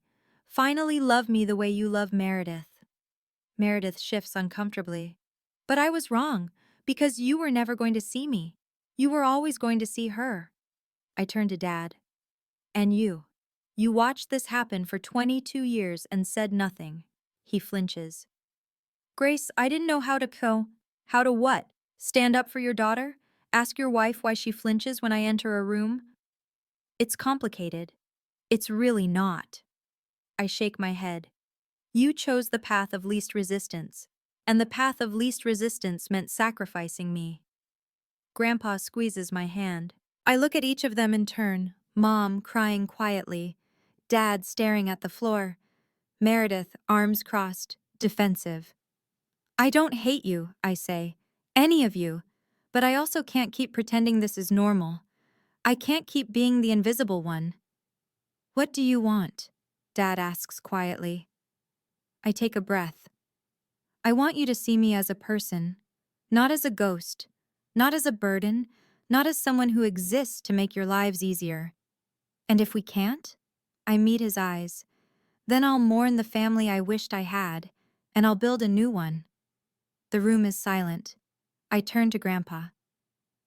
Finally love me the way you love Meredith. Meredith shifts uncomfortably. But I was wrong, because you were never going to see me. You were always going to see her. I turn to Dad. And you. You watched this happen for 22 years and said nothing. He flinches. Grace, I didn't know how to How to what? Stand up for your daughter? Ask your wife why she flinches when I enter a room? It's complicated. It's really not. I shake my head. You chose the path of least resistance, and the path of least resistance meant sacrificing me. Grandpa squeezes my hand. I look at each of them in turn, Mom crying quietly, Dad staring at the floor, Meredith, arms crossed, defensive. I don't hate you, I say, any of you, but I also can't keep pretending this is normal. I can't keep being the invisible one. What do you want? Dad asks quietly. I take a breath. I want you to see me as a person, not as a ghost, not as a burden, not as someone who exists to make your lives easier. And if we can't? I meet his eyes. Then I'll mourn the family I wished I had, and I'll build a new one. The room is silent. I turn to Grandpa.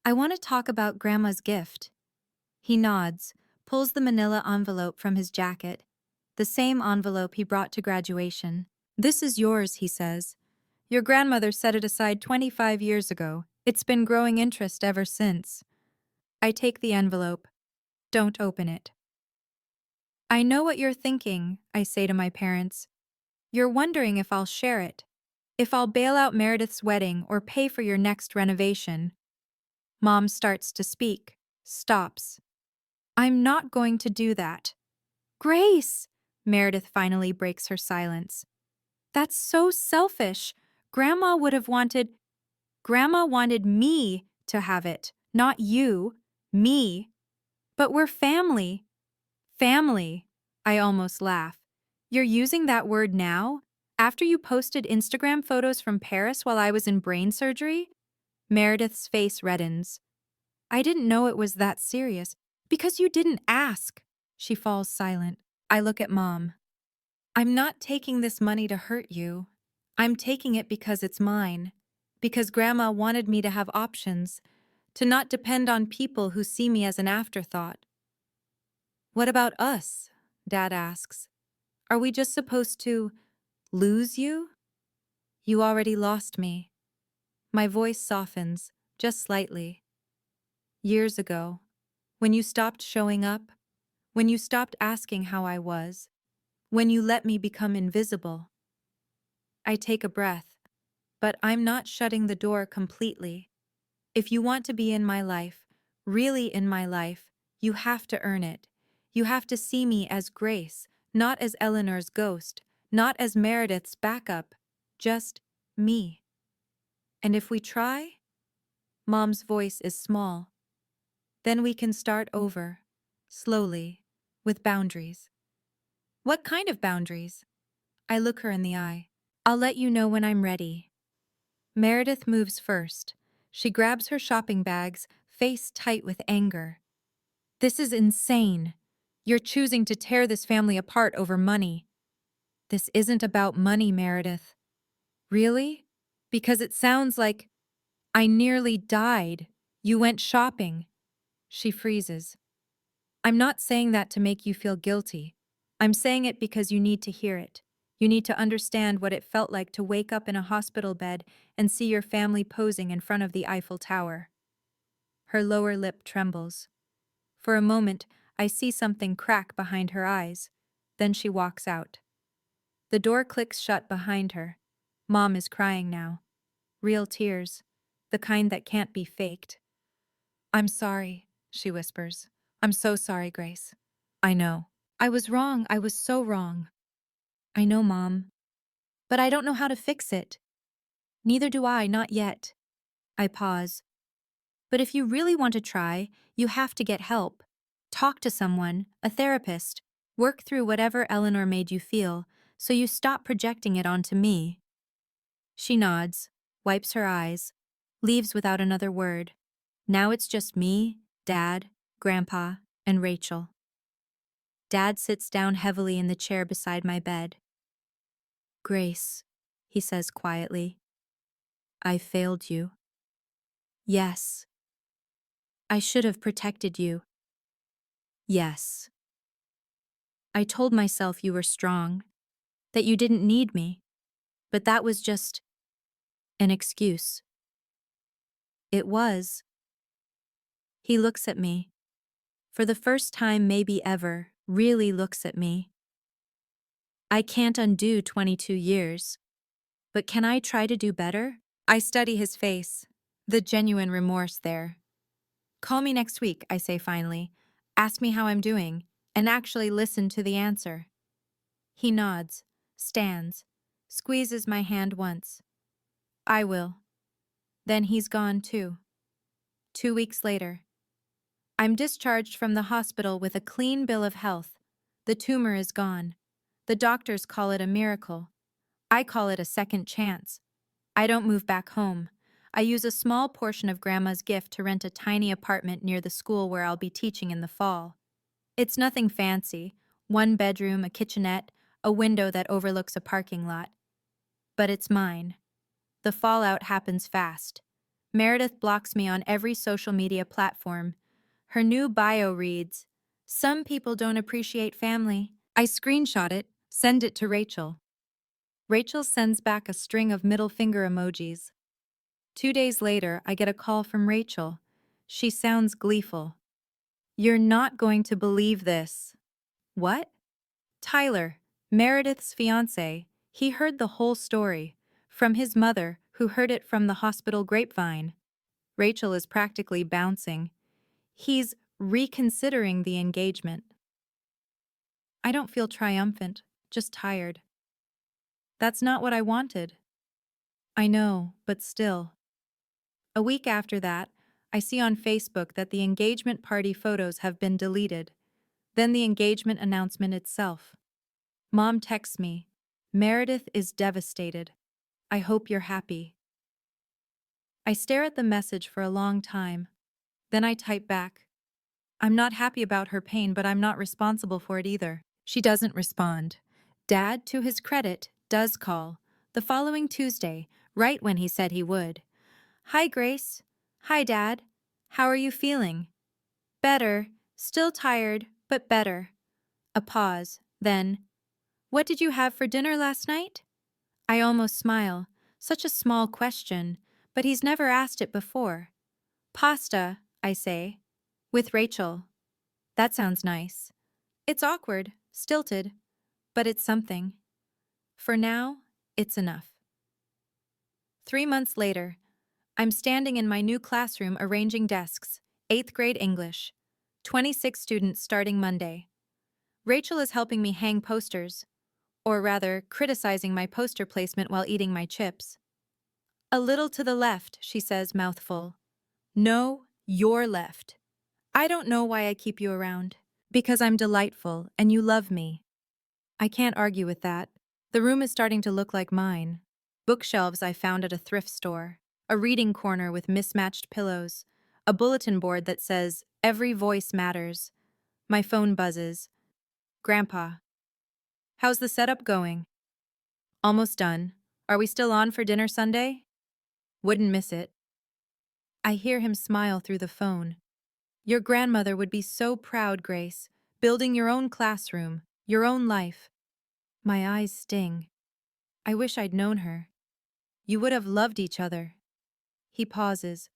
I want to talk about Grandma's gift. He nods, pulls the manila envelope from his jacket, the same envelope he brought to graduation. This is yours, he says. Your grandmother set it aside 25 years ago. It's been growing interest ever since. I take the envelope. Don't open it. I know what you're thinking, I say to my parents. You're wondering if I'll share it, if I'll bail out Meredith's wedding or pay for your next renovation. Mom starts to speak, stops. I'm not going to do that. Grace! Meredith finally breaks her silence. That's so selfish. Grandma wanted me to have it, not you, me. But we're family. Family. I almost laugh. You're using that word now? After you posted Instagram photos from Paris while I was in brain surgery? Meredith's face reddens. I didn't know it was that serious. Because you didn't ask. She falls silent. I look at Mom. I'm not taking this money to hurt you. I'm taking it because it's mine. Because Grandma wanted me to have options, to not depend on people who see me as an afterthought. What about us? Dad asks. Are we just supposed to lose you? You already lost me. My voice softens, just slightly. Years ago, when you stopped showing up, when you stopped asking how I was, when you let me become invisible. I take a breath, but I'm not shutting the door completely. If you want to be in my life, really in my life, you have to earn it. You have to see me as Grace, not as Eleanor's ghost, not as Meredith's backup, just me. And if we try, Mom's voice is small, then we can start over, slowly, with boundaries. What kind of boundaries? I look her in the eye. I'll let you know when I'm ready. Meredith moves first. She grabs her shopping bags, face tight with anger. This is insane. You're choosing to tear this family apart over money. This isn't about money, Meredith. Really? Because it sounds like I nearly died. You went shopping. She freezes. I'm not saying that to make you feel guilty. I'm saying it because you need to hear it. You need to understand what it felt like to wake up in a hospital bed and see your family posing in front of the Eiffel Tower. Her lower lip trembles. For a moment, I see something crack behind her eyes. Then she walks out. The door clicks shut behind her. Mom is crying now. Real tears. The kind that can't be faked. I'm sorry, she whispers. I'm so sorry, Grace. I know. I was wrong. I was so wrong. I know, Mom. But I don't know how to fix it. Neither do I, not yet. I pause. But if you really want to try, you have to get help. Talk to someone, a therapist. Work through whatever Eleanor made you feel, so you stop projecting it onto me. She nods, wipes her eyes, leaves without another word. Now it's just me, Dad, Grandpa, and Rachel. Dad sits down heavily in the chair beside my bed. Grace, he says quietly, I failed you. Yes. I should have protected you. Yes. I told myself you were strong, that you didn't need me, but that was just an excuse. It was. He looks at me. For the first time, maybe ever, really looks at me. I can't undo 22 years, but can I try to do better? I study his face, the genuine remorse there. Call me next week, I say finally. Ask me how I'm doing, and actually listen to the answer. He nods, stands, squeezes my hand once. I will. Then he's gone too. 2 weeks later. I'm discharged from the hospital with a clean bill of health. The tumor is gone. The doctors call it a miracle. I call it a second chance. I don't move back home. I use a small portion of Grandma's gift to rent a tiny apartment near the school where I'll be teaching in the fall. It's nothing fancy. 1 bedroom, a kitchenette, a window that overlooks a parking lot. But it's mine. The fallout happens fast. Meredith blocks me on every social media platform. Her new bio reads, "Some people don't appreciate family." I screenshot it, send it to Rachel. Rachel sends back a string of middle finger emojis. 2 days later, I get a call from Rachel. She sounds gleeful. You're not going to believe this. What? Tyler, Meredith's fiancé, he heard the whole story. From his mother, who heard it from the hospital grapevine. Rachel is practically bouncing. He's reconsidering the engagement. I don't feel triumphant, just tired. That's not what I wanted. I know, but still. A week after that, I see on Facebook that the engagement party photos have been deleted. Then the engagement announcement itself. Mom texts me, Meredith is devastated. I hope you're happy. I stare at the message for a long time. Then I type back, I'm not happy about her pain, but I'm not responsible for it either. She doesn't respond. Dad, to his credit, does call. The following Tuesday, right when he said he would. Hi, Grace. Hi, Dad. How are you feeling? Better. Still tired, but better. A pause. Then, what did you have for dinner last night? I almost smile. Such a small question, but he's never asked it before. Pasta, I say. With Rachel. That sounds nice. It's awkward, stilted, but it's something. For now, it's enough. 3 months later, I'm standing in my new classroom arranging desks, 8th grade English. 26 students starting Monday. Rachel is helping me hang posters, or rather, criticizing my poster placement while eating my chips. A little to the left, she says, mouthful. No, you're left. I don't know why I keep you around. Because I'm delightful and you love me. I can't argue with that. The room is starting to look like mine. Bookshelves I found at a thrift store. A reading corner with mismatched pillows. A bulletin board that says, "Every voice matters." My phone buzzes. Grandpa. How's the setup going? Almost done. Are we still on for dinner Sunday? Wouldn't miss it. I hear him smile through the phone. Your grandmother would be so proud, Grace. Building your own classroom, your own life. My eyes sting. I wish I'd known her. You would have loved each other. He pauses.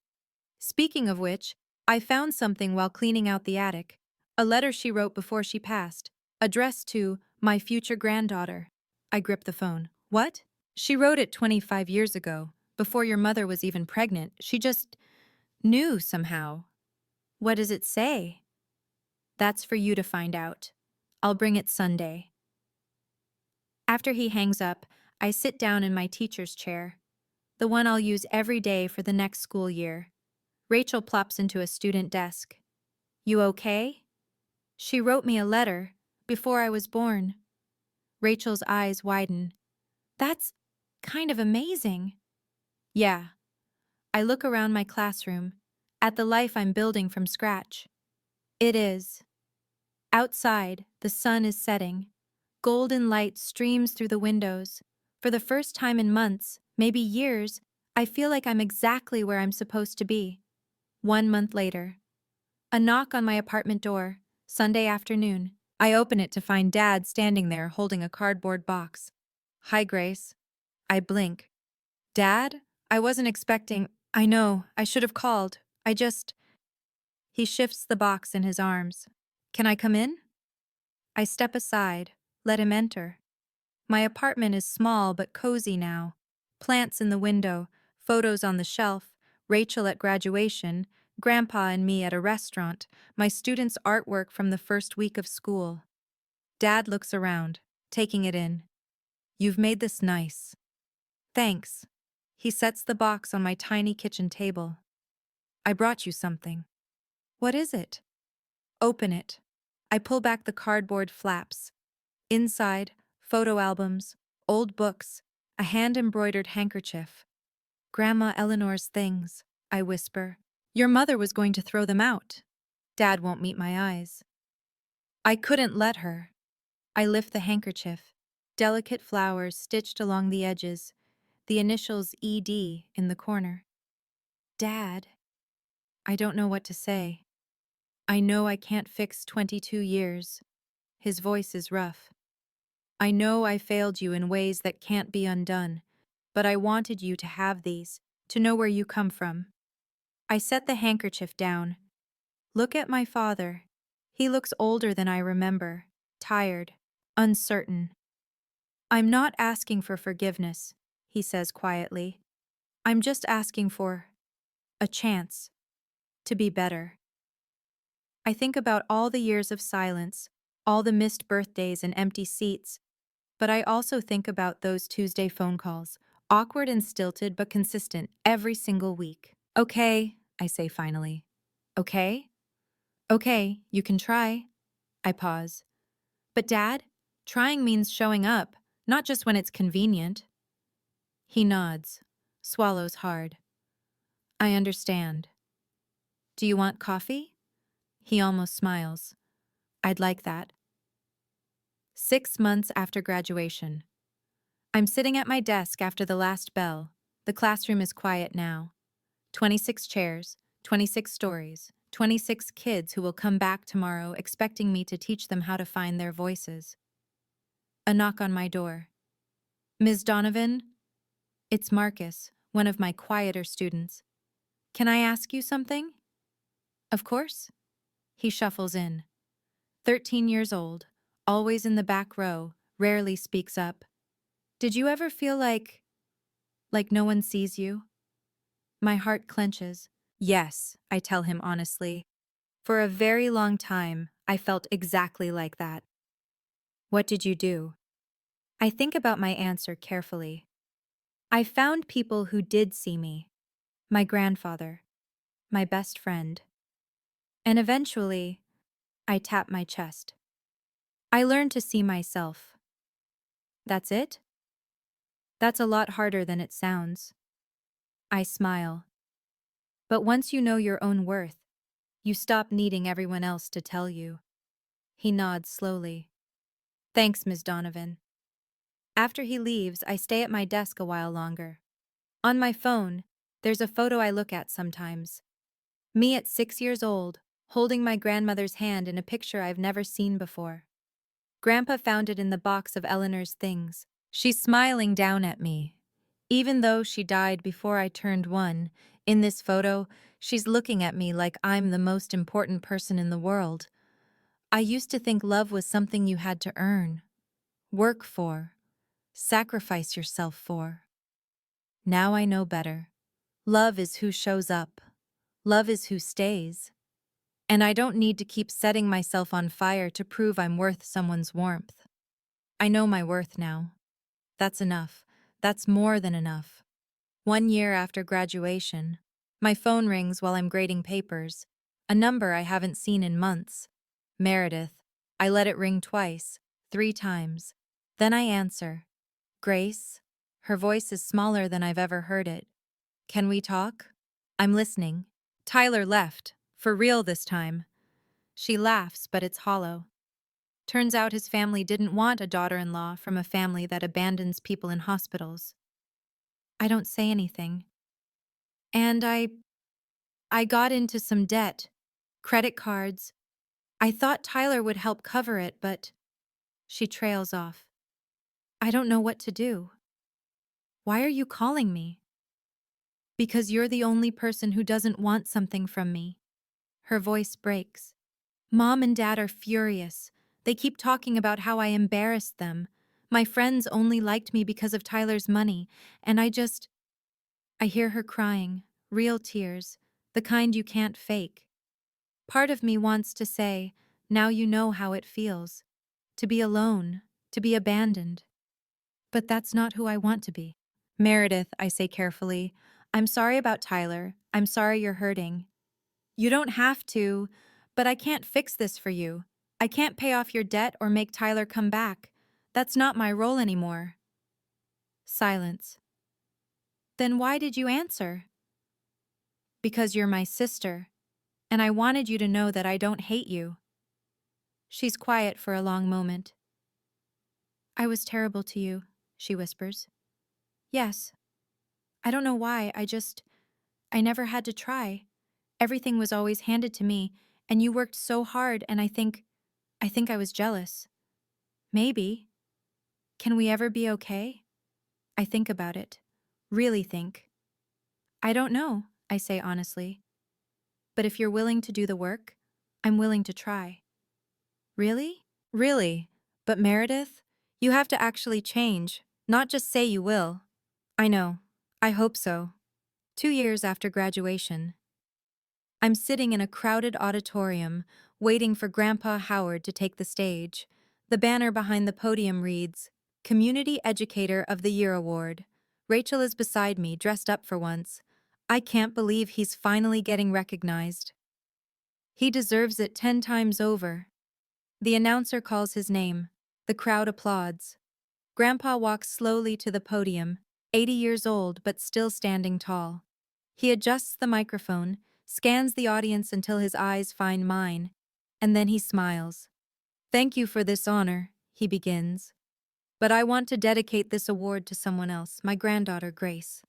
Speaking of which, I found something while cleaning out the attic. A letter she wrote before she passed, addressed to my future granddaughter. I grip the phone. What? She wrote it 25 years ago, before your mother was even pregnant. She just knew somehow. What does it say? That's for you to find out. I'll bring it Sunday. After he hangs up, I sit down in my teacher's chair, the one I'll use every day for the next school year. Rachel plops into a student desk. You okay? She wrote me a letter before I was born. Rachel's eyes widen. That's kind of amazing. Yeah. I look around my classroom, at the life I'm building from scratch. It is. Outside, the sun is setting. Golden light streams through the windows. For the first time in months, maybe years, I feel like I'm exactly where I'm supposed to be. 1 month later. A knock on my apartment door, Sunday afternoon. I open it to find Dad standing there holding a cardboard box. Hi, Grace. I blink. Dad? I wasn't expecting. I know, I should have called. He shifts the box in his arms. Can I come in? I step aside, let him enter. My apartment is small but cozy now. Plants in the window, photos on the shelf, Rachel at graduation, Grandpa and me at a restaurant, my students' artwork from the first week of school. Dad looks around, taking it in. You've made this nice. Thanks. He sets the box on my tiny kitchen table. I brought you something. What is it? Open it. I pull back the cardboard flaps. Inside, photo albums, old books, a hand-embroidered handkerchief. Grandma Eleanor's things, I whisper. Your mother was going to throw them out. Dad won't meet my eyes. I couldn't let her. I lift the handkerchief. Delicate flowers stitched along the edges, the initials ED in the corner. Dad. I don't know what to say. I know I can't fix 22 years. His voice is rough. I know I failed you in ways that can't be undone, but I wanted you to have these, to know where you come from. I set the handkerchief down. Look at my father. He looks older than I remember, tired, uncertain. I'm not asking for forgiveness, he says quietly. I'm just asking for a chance to be better. I think about all the years of silence, all the missed birthdays and empty seats, but I also think about those Tuesday phone calls, awkward and stilted but consistent every single week. Okay, I say finally. Okay? Okay, you can try. I pause. But Dad, trying means showing up, not just when it's convenient. He nods, swallows hard. I understand. Do you want coffee? He almost smiles. I'd like that. 6 months after graduation. I'm sitting at my desk after the last bell. The classroom is quiet now. 26 chairs, 26 stories, 26 kids who will come back tomorrow expecting me to teach them how to find their voices. A knock on my door. Ms. Donovan? It's Marcus, one of my quieter students. Can I ask you something? Of course. He shuffles in. 13 years old, always in the back row, rarely speaks up. Did you ever feel like no one sees you? My heart clenches. Yes, I tell him honestly. For a very long time, I felt exactly like that. What did you do? I think about my answer carefully. I found people who did see me. My grandfather, my best friend. And eventually, I tap my chest. I learned to see myself. That's it? That's a lot harder than it sounds. I smile. But once you know your own worth, you stop needing everyone else to tell you. He nods slowly. Thanks, Ms. Donovan. After he leaves, I stay at my desk a while longer. On my phone, there's a photo I look at sometimes. Me at 6 years old, holding my grandmother's hand in a picture I've never seen before. Grandpa found it in the box of Eleanor's things. She's smiling down at me. Even though she died before I turned 1, in this photo, she's looking at me like I'm the most important person in the world. I used to think love was something you had to earn, work for. sacrifice yourself for. Now I know better. Love is who shows up. Love is who stays. And I don't need to keep setting myself on fire to prove I'm worth someone's warmth. I know my worth now. That's enough. That's more than enough. 1 year after graduation, my phone rings while I'm grading papers, a number I haven't seen in months. Meredith. I let it ring twice, 3 times. Then I answer. Grace? Her voice is smaller than I've ever heard it. Can we talk? I'm listening. Tyler left, for real this time. She laughs, but it's hollow. Turns out his family didn't want a daughter-in-law from a family that abandons people in hospitals. I don't say anything. And I got into some debt. Credit cards. I thought Tyler would help cover it, but she trails off. I don't know what to do. Why are you calling me? Because you're the only person who doesn't want something from me. Her voice breaks. Mom and Dad are furious. They keep talking about how I embarrassed them. My friends only liked me because of Tyler's money, and I hear her crying, real tears, the kind you can't fake. Part of me wants to say, now you know how it feels. To be alone, to be abandoned. But that's not who I want to be. Meredith, I say carefully, I'm sorry about Tyler. I'm sorry you're hurting. You don't have to, but I can't fix this for you. I can't pay off your debt or make Tyler come back. That's not my role anymore. Silence. Then why did you answer? Because you're my sister, and I wanted you to know that I don't hate you. She's quiet for a long moment. I was terrible to you, she whispers. Yes. I don't know why, I never had to try. Everything was always handed to me, and you worked so hard, and I think I was jealous. Maybe. Can we ever be okay? I think about it. Really think. I don't know, I say honestly. But if you're willing to do the work, I'm willing to try. Really? Really. But Meredith, you have to actually change, not just say you will. I know. I hope so. 2 years after graduation. I'm sitting in a crowded auditorium, waiting for Grandpa Howard to take the stage. The banner behind the podium reads, Community Educator of the Year Award. Rachel is beside me, dressed up for once. I can't believe he's finally getting recognized. He deserves it 10 times over. The announcer calls his name. The crowd applauds. Grandpa walks slowly to the podium, 80 years old but still standing tall. He adjusts the microphone, scans the audience until his eyes find mine, and then he smiles. Thank you for this honor, he begins. But I want to dedicate this award to someone else, my granddaughter, Grace.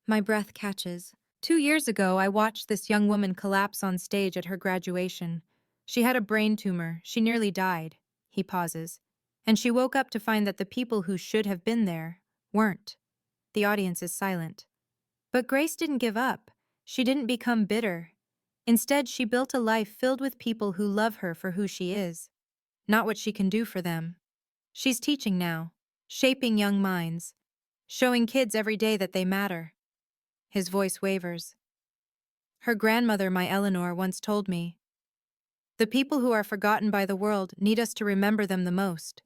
My breath catches. 2 years ago, I watched this young woman collapse on stage at her graduation. She had a brain tumor. She nearly died. He pauses. And she woke up to find that the people who should have been there weren't. The audience is silent. But Grace didn't give up. She didn't become bitter. Instead, she built a life filled with people who love her for who she is, not what she can do for them. She's teaching now, shaping young minds, showing kids every day that they matter. His voice wavers. Her grandmother, my Eleanor, once told me, the people who are forgotten by the world need us to remember them the most.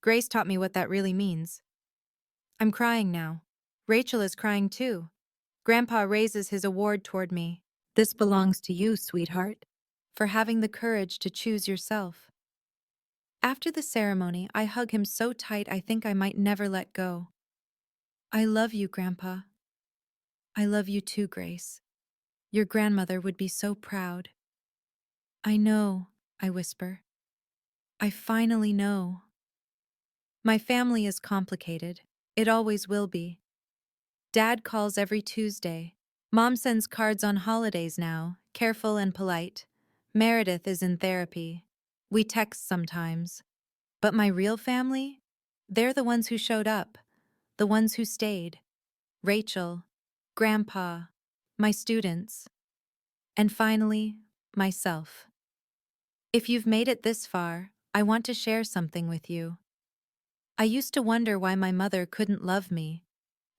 Grace taught me what that really means. I'm crying now. Rachel is crying too. Grandpa raises his award toward me. This belongs to you, sweetheart, for having the courage to choose yourself. After the ceremony, I hug him so tight I think I might never let go. I love you, Grandpa. I love you too, Grace. Your grandmother would be so proud. I know, I whisper. I finally know. My family is complicated. It always will be. Dad calls every Tuesday. Mom sends cards on holidays now, careful and polite. Meredith is in therapy. We text sometimes. But my real family? They're the ones who showed up, the ones who stayed. Rachel, Grandpa, my students, and finally, myself. If you've made it this far, I want to share something with you. I used to wonder why my mother couldn't love me,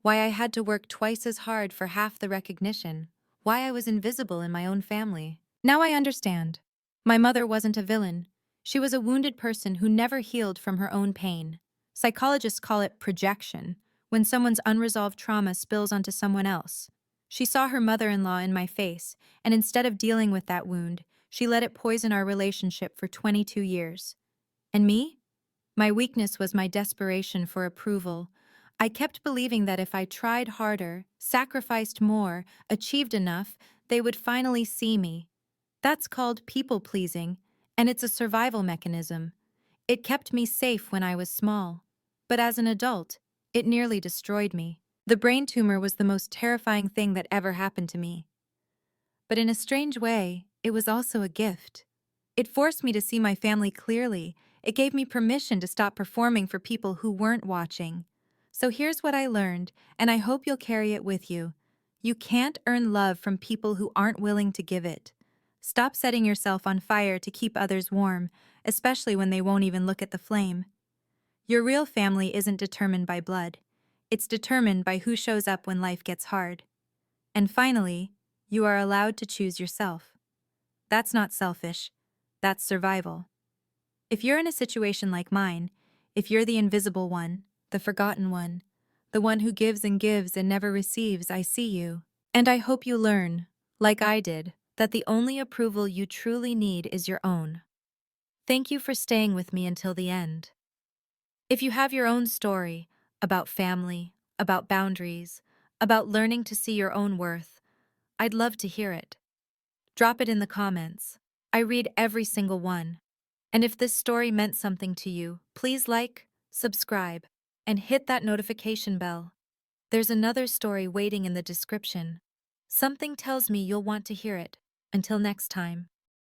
why I had to work twice as hard for half the recognition, why I was invisible in my own family. Now I understand. My mother wasn't a villain. She was a wounded person who never healed from her own pain. Psychologists call it projection, when someone's unresolved trauma spills onto someone else. She saw her mother-in-law in my face, and instead of dealing with that wound, she let it poison our relationship for 22 years. And me? My weakness was my desperation for approval. I kept believing that if I tried harder, sacrificed more, achieved enough, they would finally see me. That's called people-pleasing, and it's a survival mechanism. It kept me safe when I was small. But as an adult, it nearly destroyed me. The brain tumor was the most terrifying thing that ever happened to me. But in a strange way, it was also a gift. It forced me to see my family clearly. It gave me permission to stop performing for people who weren't watching. So here's what I learned, and I hope you'll carry it with you. You can't earn love from people who aren't willing to give it. Stop setting yourself on fire to keep others warm, especially when they won't even look at the flame. Your real family isn't determined by blood. It's determined by who shows up when life gets hard. And finally, you are allowed to choose yourself. That's not selfish. That's survival. If you're in a situation like mine, if you're the invisible one, the forgotten one, the one who gives and never receives, I see you. And I hope you learn, like I did, that the only approval you truly need is your own. Thank you for staying with me until the end. If you have your own story about family, about boundaries, about learning to see your own worth, I'd love to hear it. Drop it in the comments. I read every single one. And if this story meant something to you, please like, subscribe, and hit that notification bell. There's another story waiting in the description. Something tells me you'll want to hear it. Until next time.